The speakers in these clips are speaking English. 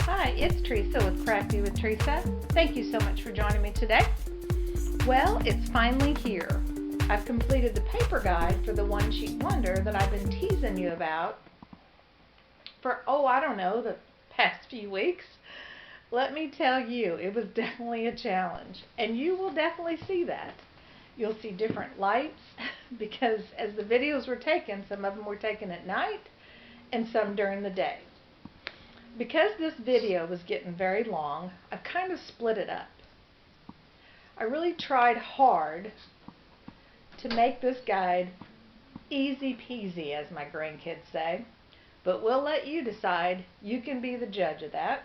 Hi, it's Teresa with Crafty with Theresa. Thank you so much for joining me today. Well, it's finally here. I've completed the paper guide for the One Sheet Wonder that I've been teasing you about for, I don't know, the past few weeks. Let me tell you, it was definitely a challenge, and you will definitely see that. You'll see different lights because as the videos were taken, some of them were taken at night and some during the day. Because this video was getting very long, I've kind of split it up. I really tried hard to make this guide easy peasy, as my grandkids say, but we'll let you decide. You can be the judge of that.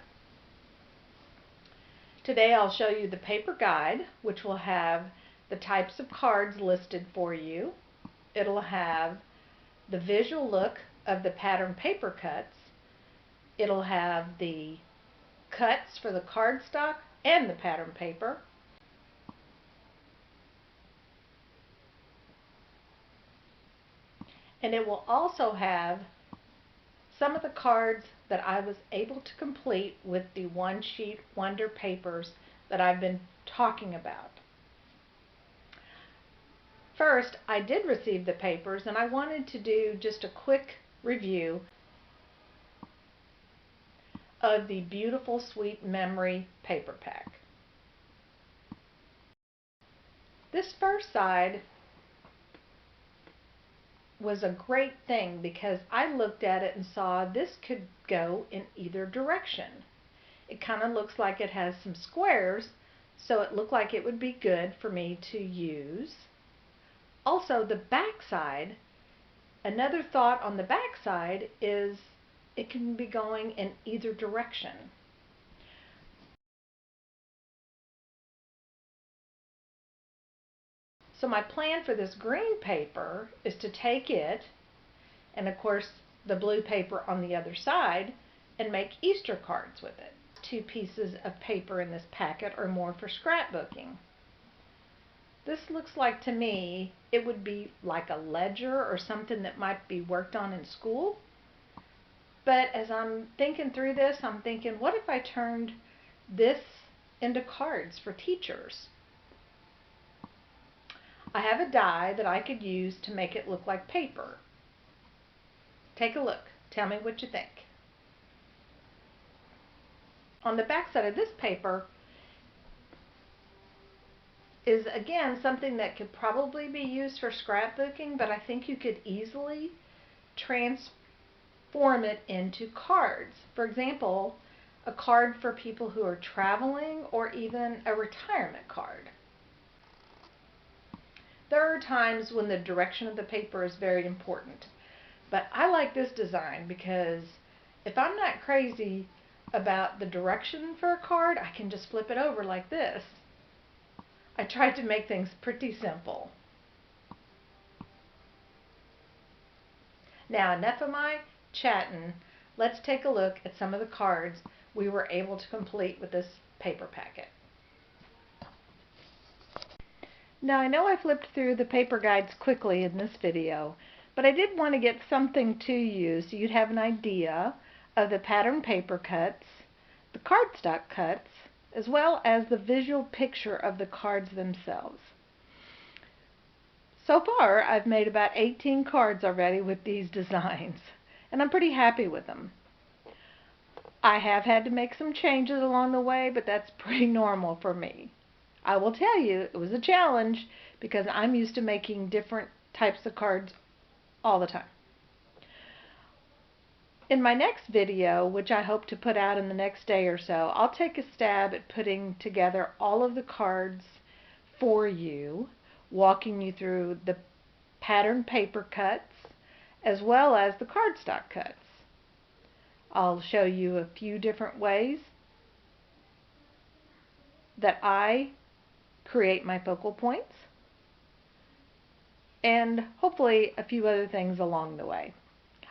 Today I'll show you the paper guide, which will have the types of cards listed for you. It'll have the visual look of the pattern paper cuts. It'll have the cuts for the cardstock and the pattern paper. And it will also have some of the cards that I was able to complete with the One Sheet Wonder papers that I've been talking about. First, I did receive the papers, and I wanted to do just a quick review of the Beautiful Sweet Memory paper pack. This first side was a great thing because I looked at it and saw this could go in either direction. It kind of looks like it has some squares, so it looked like it would be good for me to use. Also, the back side, another thought on the back side is it can be going in either direction. So my plan for this green paper is to take it, and of course the blue paper on the other side, and make Easter cards with it. 2 pieces of paper in this packet are more for scrapbooking. This looks like, to me, it would be like a ledger or something that might be worked on in school. But as I'm thinking through this, I'm thinking, what if I turned this into cards for teachers? I have a die that I could use to make it look like paper. Take a look. Tell me what you think. On the back side of this paper is, again, something that could probably be used for scrapbooking, but I think you could easily transform it into cards. For example, a card for people who are traveling, or even a retirement card. There are times when the direction of the paper is very important, but I like this design because if I'm not crazy about the direction for a card, I can just flip it over like this. I tried to make things pretty simple. Now, enough of my chatting. Let's take a look at some of the cards we were able to complete with this paper packet. Now, I know I flipped through the paper guides quickly in this video, but I did want to get something to you so you'd have an idea of the pattern paper cuts, the cardstock cuts, as well as the visual picture of the cards themselves. So far, I've made about 18 cards already with these designs, and I'm pretty happy with them. I have had to make some changes along the way, but that's pretty normal for me. I will tell you, it was a challenge because I'm used to making different types of cards all the time. In my next video, which I hope to put out in the next day or so, I'll take a stab at putting together all of the cards for you, walking you through the pattern paper cuts as well as the cardstock cuts. I'll show you a few different ways that I create my focal points, and hopefully a few other things along the way.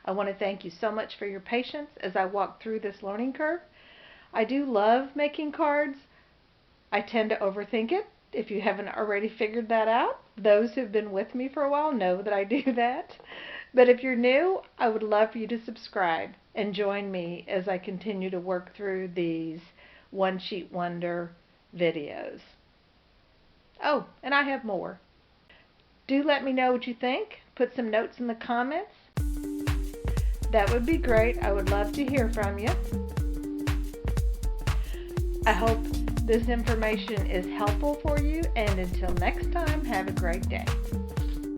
I want to thank you so much for your patience as I walk through this learning curve. I do love making cards. I tend to overthink it, if you haven't already figured that out. Those who've been with me for a while know that I do that. But if you're new, I would love for you to subscribe and join me as I continue to work through these One Sheet Wonder videos. Oh, and I have more. Do let me know what you think. Put some notes in the comments. That would be great. I would love to hear from you. I hope this information is helpful for you, and until next time, have a great day.